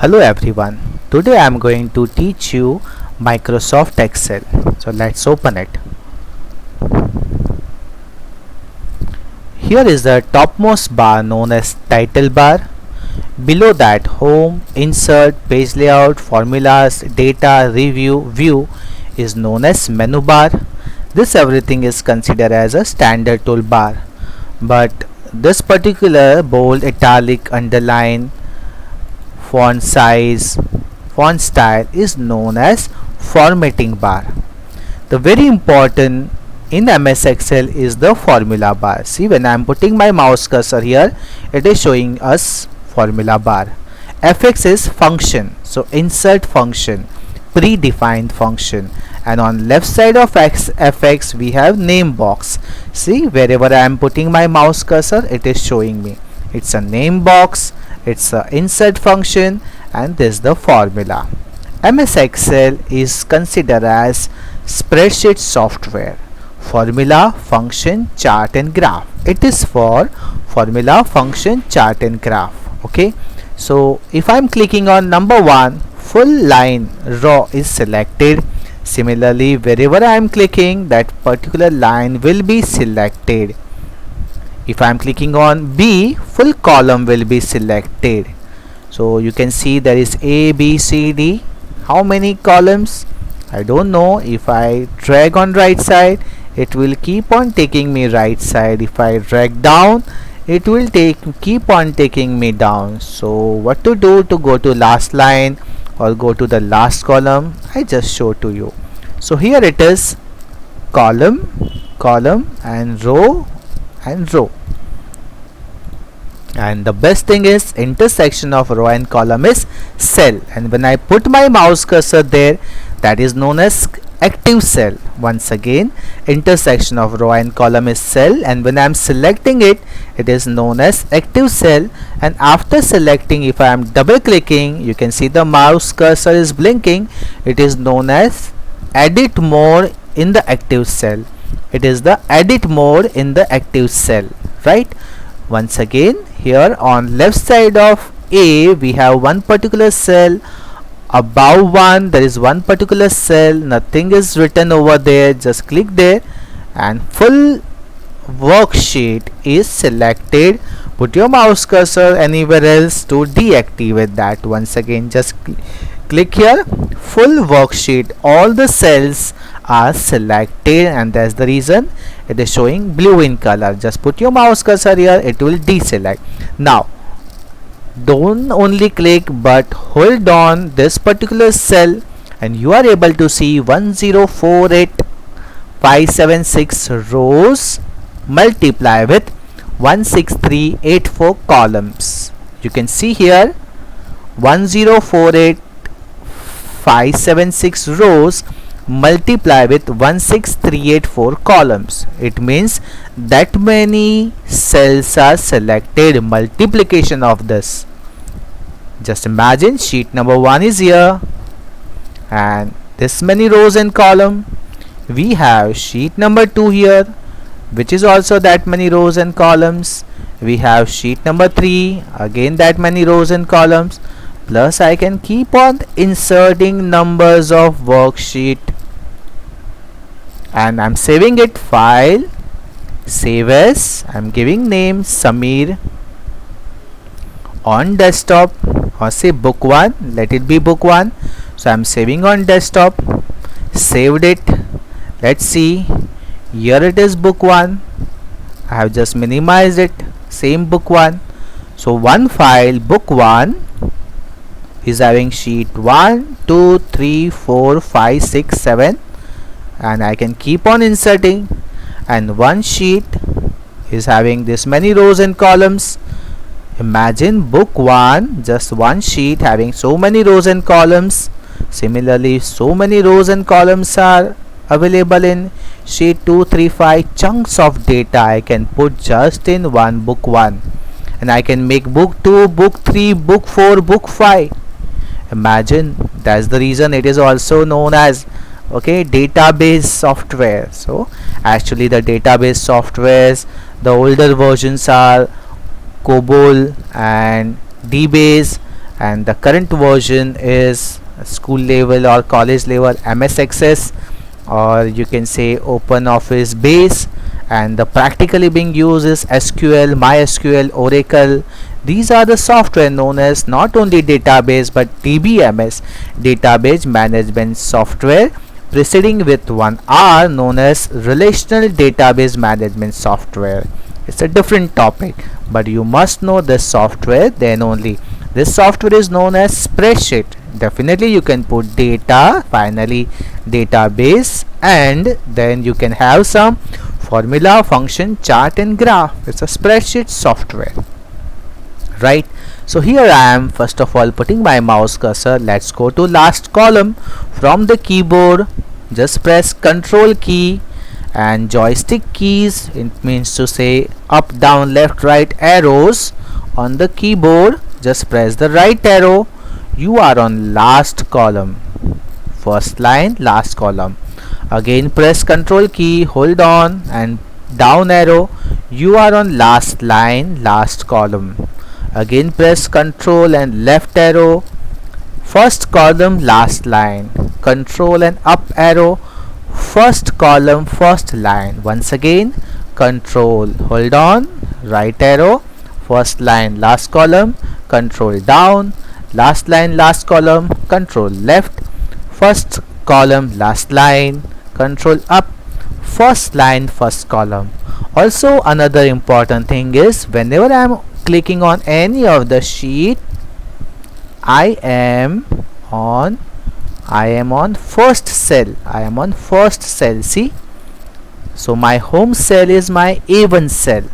Hello everyone. Today I am going to teach you Microsoft Excel. So let's open it. Here is the topmost bar known as title bar. Below that, home, insert, page layout, formulas, data, review, view is known as menu bar. This everything is considered as a standard toolbar, but this particular bold, italic, underline, font size, font style is known as formatting bar. The very important in MS Excel is the formula bar. See, when I am putting my mouse cursor here, it is showing us formula bar. Fx is function, so insert function, predefined function, and on left side of fx we have name box. See, wherever I am putting my mouse cursor, it is showing me. It's a name box, it's a insert function, and this is the formula. MS Excel is considered as spreadsheet software. Formula, function, chart and graph. It is for formula, function, chart and graph. Okay, so if I am clicking on number 1, full line row is selected. Similarly, wherever I am clicking, that particular line will be selected. If I am clicking on B, full column will be selected. So you can see there is A, B, C, D. How many columns? I don't know. If I drag on right side, it will keep on taking me right side. If I drag down, it will keep on taking me down. So what to do to go to last line or go to the last column, I just show to you. So here it is, column, column, and row, and the best thing is intersection of row and column is cell, and when I put my mouse cursor there, that is known as active cell. Once again, intersection of row and column is cell, and when I am selecting it, it is known as active cell. And after selecting, if I am double clicking, you can see the mouse cursor is blinking. It is known as edit mode in the active cell. It is the edit mode in the active cell, right? Once again, here on left side of A, we have one particular cell. Above one, there is one particular cell, nothing is written over there, just click there and full worksheet is selected. Put your mouse cursor anywhere else to deactivate that. Once again, just click here, full worksheet, all the cells are selected, and that's the reason it is showing blue in color. Just put your mouse cursor here, it will deselect. Now don't only click but hold on this particular cell, and you are able to see 1048576 rows multiply with 16384 columns. You can see here 1048576 rows multiply with 16384 columns. It means that many cells are selected, multiplication of this. Just imagine sheet number 1 is here and this many rows and column. We have sheet number 2 here, which is also that many rows and columns. We have sheet number 3, again that many rows and columns. Plus I can keep on inserting numbers of worksheet, and I'm saving it, file, save as, I'm giving name Samir, on desktop, or say book 1, let it be book 1. So I'm saving on desktop, saved it. Let's see, here it is book 1. I have just minimized it, same book 1. So one file book 1 is having sheet 1, 2, 3, 4, 5, 6, 7, and I can keep on inserting, and one sheet is having this many rows and columns. Imagine book 1, just one sheet having so many rows and columns. Similarly, so many rows and columns are available in sheet 2, 3, 5. Chunks of data I can put just in one book 1, and I can make book 2, book 3, book 4, book 5. Imagine, that's the reason it is also known as database software. So actually the database softwares, the older versions are COBOL and DBase, and the current version is school level or college level MS Access, or you can say Open Office Base, and the practically being used is SQL, MySQL, Oracle. These are the software known as not only database but DBMS, database management software, preceding with one R, known as relational database management software. It's a different topic, but you must know this software, then only. This software is known as spreadsheet. Definitely you can put data, finally database, and then you can have some formula, function, chart and graph. It's a spreadsheet software, right? So here I am first of all putting my mouse cursor. Let's go to last column. From the keyboard, just press Control key and joystick keys. It means to say up, down, left, right arrows on the keyboard. Just press the right arrow. You are on last column, first line, last column. Again press Control key, hold on, and down arrow. You are on last line, last column. Again press Control and left arrow, first column, last line. Control and up arrow, first column, first line. Once again Control, hold on, right arrow, first line, last column. Control down, last line, last column. Control left, first column, last line. Control up, first line, first column. Also another important thing is, whenever I am clicking on any of the sheet, I am on first cell. I am on first cell. See, so my home cell is my A1 cell.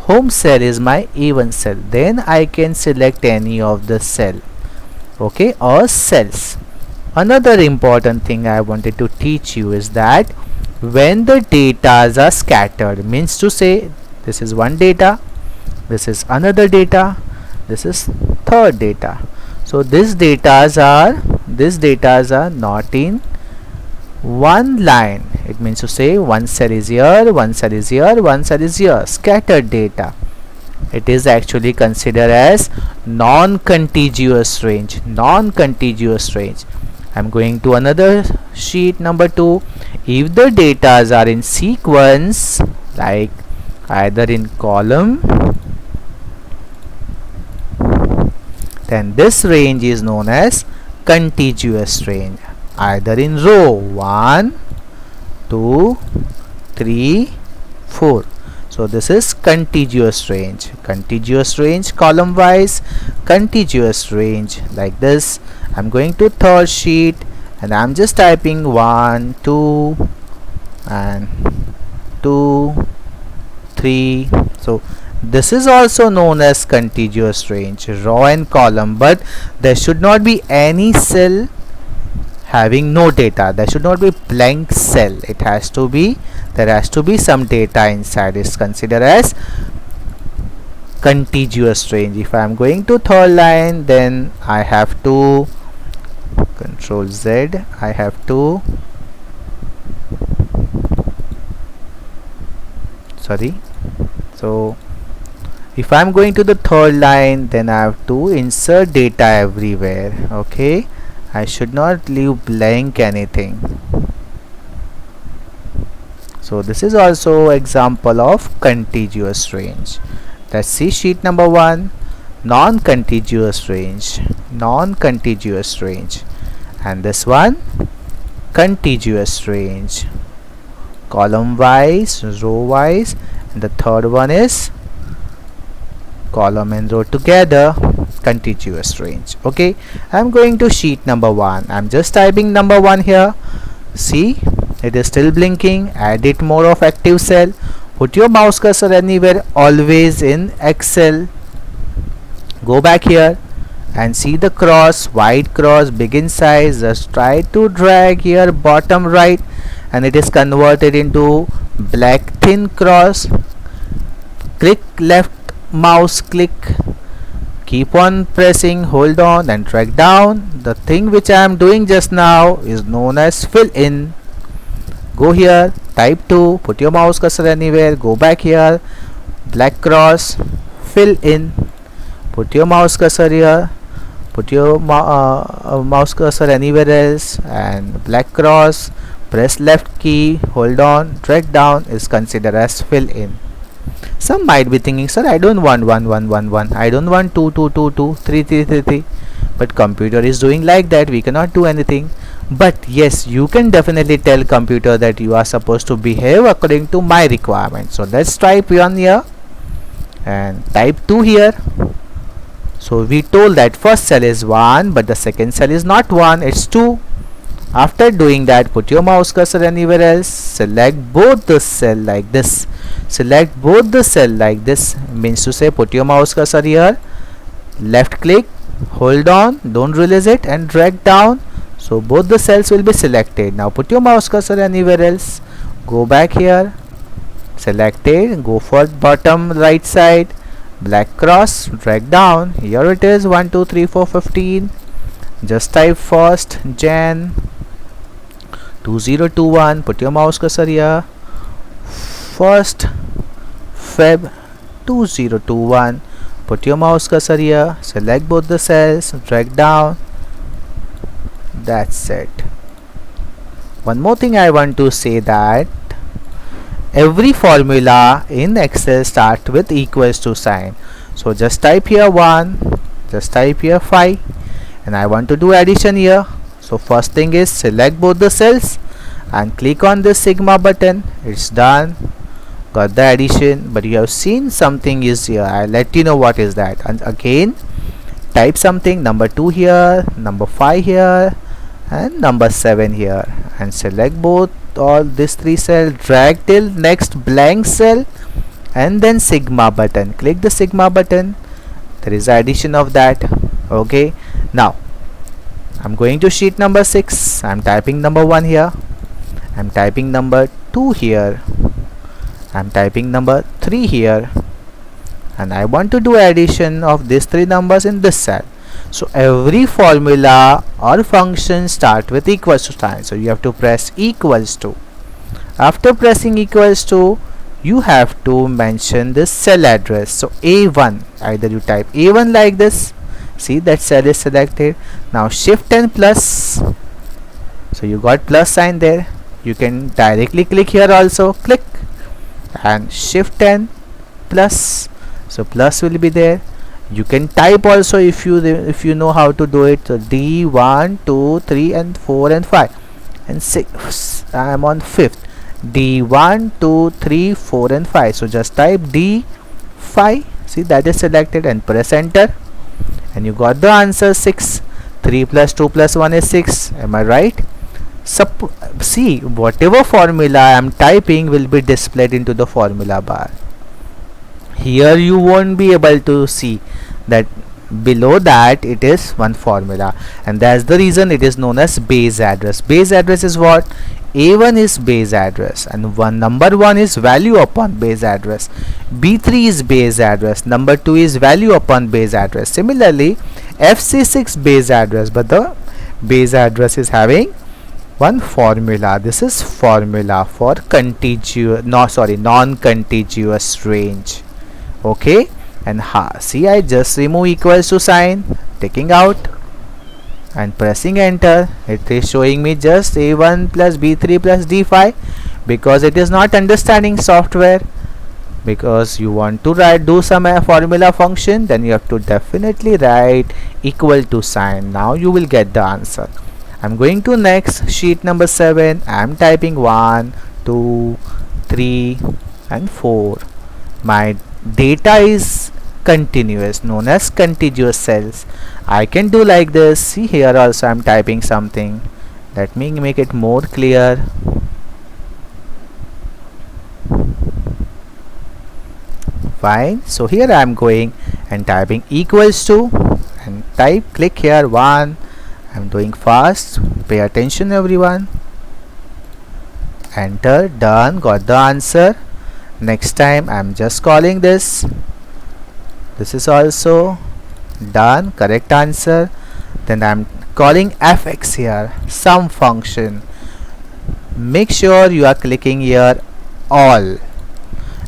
Home cell is my A1 cell. Then I can select any of the cell, okay, or cells. Another important thing I wanted to teach you is that when the datas are scattered, means to say this is one data, this is another data, this is third data. So these datas are not in one line. It means to say one cell is here, one cell is here, one cell is here. Scattered data. It is actually considered as non-contiguous range. Non-contiguous range. I'm going to another sheet, number 2. If the datas are in sequence, like either in column, then this range is known as contiguous range. Either in row 1, 2, 3, 4. So this is contiguous range. Contiguous range column wise, contiguous range like this. I'm going to third sheet and I'm just typing 1, 2 and 2, 3. So this is also known as contiguous range, row and column, but there should not be any cell having no data. There should not be blank cell. It has to be, there has to be some data inside. It's considered as contiguous range. If I am going to third line, then I have to Control Z. I have to so if I am going to the third line, then I have to insert data everywhere. Okay, I should not leave blank anything. So this is also example of contiguous range. Let's see sheet number 1. Non-contiguous range. Non-contiguous range. And this one, contiguous range. Column wise, row wise, and the third one is column and row together, contiguous range. Okay, I'm going to sheet number 1. I'm just typing number 1 here. See, it is still blinking. Edit mode of active cell. Put your mouse cursor anywhere, always in Excel. Go back here and see the cross, white cross, big in size. Just try to drag here bottom right and it is converted into black thin cross. Click left mouse click, keep on pressing, hold on and drag down. The thing which I am doing just now is known as fill in. Go here, type 2, put your mouse cursor anywhere, go back here, black cross, fill in, put your mouse cursor here, Put your mouse cursor anywhere else and black cross, press left key, hold on, drag down is considered as fill in. Some might be thinking, sir, I don't want 1 1 1 1, I don't want 2 2 2 2 3 3 3 3, but computer is doing like that, we cannot do anything. But yes, you can definitely tell computer that you are supposed to behave according to my requirement. So let's type 1 here and type 2 here. So we told that first cell is 1 but the second cell is not 1, it's 2. After doing that, put your mouse cursor anywhere else, select both the cell like this, select both the cell like this, means to say put your mouse cursor here, left click, hold on, don't release it and drag down, so both the cells will be selected. Now put your mouse cursor anywhere else, go back here, selected, go for bottom right side, black cross, drag down, here it is 1 2 3 4 15, just type first Jan 2021, put your mouse cursor here, first Feb 2021, put your mouse cursor here, select both the cells, drag down, that's it. One more thing I want to say, that every formula in Excel starts with equals to sign. So just type here 1, just type here 5, and I want to do addition here. So first thing is select both the cells and click on this sigma button, it's done, got the addition. But you have seen something is here, I'll let you know what is that. And again type something, number 2 here, number 5 here and number 7 here, and select both all these 3 cells, drag till next blank cell and then sigma button, click the sigma button, there is addition of that. Okay, now I'm going to sheet number 6, I'm typing number 1 here, I'm typing number 2 here, I'm typing number 3 here, and I want to do addition of these 3 numbers in this cell. So every formula or function start with equals to sign, so you have to press equals to. After pressing equals to, you have to mention this cell address. So A1, either you type A1 like this, see that cell is selected. Now shift and plus, so you got plus sign there, you can directly click here also, click and shift and plus, so plus will be there. You can type also if you know how to do it. So D1 2 3 and 4 and 5 and 6, I am on 5th, D1 2 3 4 and 5, so just type D5, see that is selected, and press enter, and you got the answer 6. 3 plus 2 plus 1 is 6, am I right? See, whatever formula I am typing will be displayed into the formula bar. Here you won't be able to see that below that it is one formula, and that's the reason it is known as base address. Base address is what? A1 is base address and number 1 is value upon base address. B3 is base address, number 2 is value upon base address. Similarly FC6 base address, but the base address is having one formula. This is formula for contiguous, non-contiguous range. Okay, and see, I just remove equals to sign, taking out and pressing enter. It is showing me just A1 plus B3 plus D5, because it is not understanding software. Because you want to do some formula function, then you have to definitely write equal to sign. Now you will get the answer. I'm going to next sheet number 7. I'm typing 1 2 3 and 4. My data is continuous, known as contiguous cells. I can do like this. See, here also I'm typing something. Let me make it more clear. Fine. So here I am going and typing equals to, and click here 1. I'm doing fast, pay attention everyone. Enter, done, got the answer. Next time I'm just calling this. This is also done, correct answer. Then I'm calling fx here, sum function. Make sure you are clicking here all,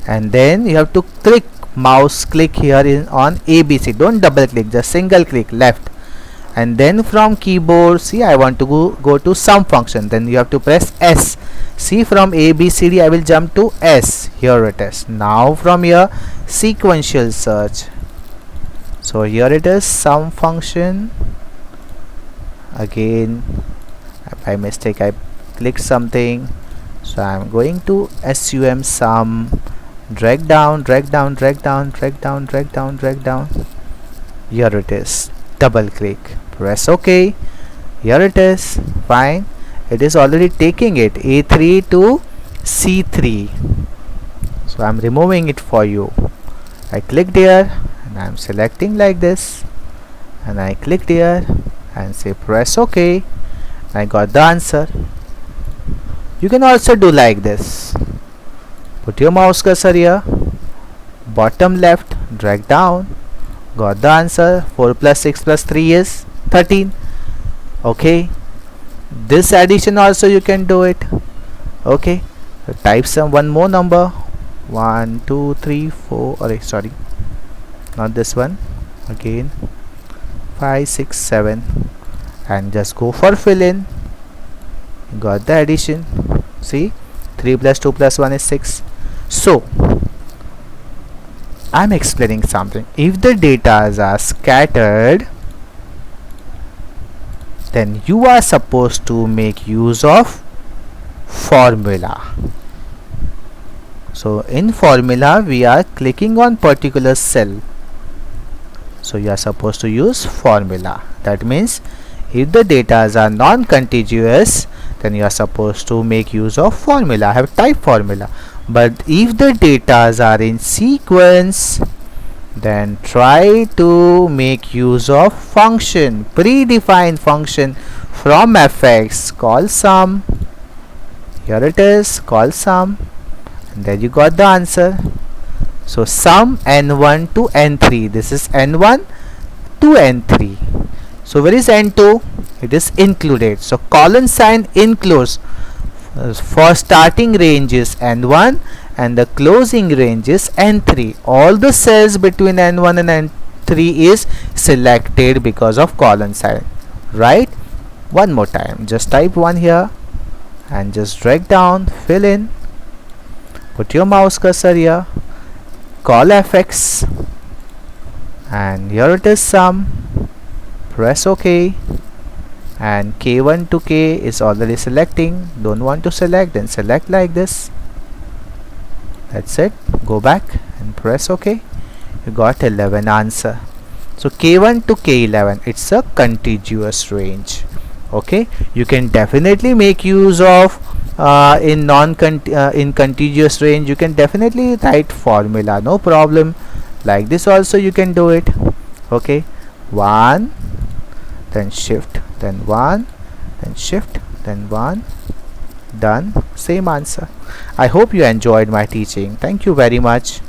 and then you have to mouse click here on ABC. Don't double click, just single click left. and then from keyboard, see, I want to go to sum function, then you have to press S. See, from A B C D I will jump to S. Here it is. Now from here, sequential search. So here it is, sum function. Again, by mistake I clicked something, so I'm going to SUM sum, drag down, drag down, drag down, drag down, drag down, drag down. Here it is. Double click, press OK. Here it is. Fine, it is already taking it A3 to C3, so I'm removing it for you. I clicked here and I'm selecting like this, and I clicked here and say press OK. I got the answer. You can also do like this. Put your mouse cursor here, bottom left, drag down, got the answer. 4 plus 6 plus 3 is 13. Okay, this addition also you can do it. Okay, so type some one more number, 1 2 3 4, sorry, not this one, again 5 6 7, and just go for fill in. Got the addition. See, 3 plus 2 plus 1 is 6. So I'm explaining something. If the data are scattered, then you are supposed to make use of formula. So in formula we are clicking on particular cell, so you are supposed to use formula. That means if the data are non-contiguous, then you are supposed to make use of formula. I have typed formula. But if the data are in sequence, then try to make use of function, predefined function from fx, call sum. Here it is, call sum, and then you got the answer. So sum n1 to n3, this is n1 to n3. So where is n2? It is included. So colon sign includes. For starting range is n1 and the closing range is n3. All the cells between n1 and n3 is selected because of colon sign, right? One more time, just type 1 here and just drag down, fill in, put your mouse cursor here, call fx, and here it is sum, press OK, and k1 to k is already selecting. Don't want to select, then select like this. That's it. Go back and press OK. You got 11 answer. So k1 to k11, it's a contiguous range. Okay, you can definitely make use of in contiguous range. You can definitely write formula, no problem. Like this also you can do it. Okay, 1, then shift, then 1, then shift, then 1, done. Same answer. I hope you enjoyed my teaching. Thank you very much.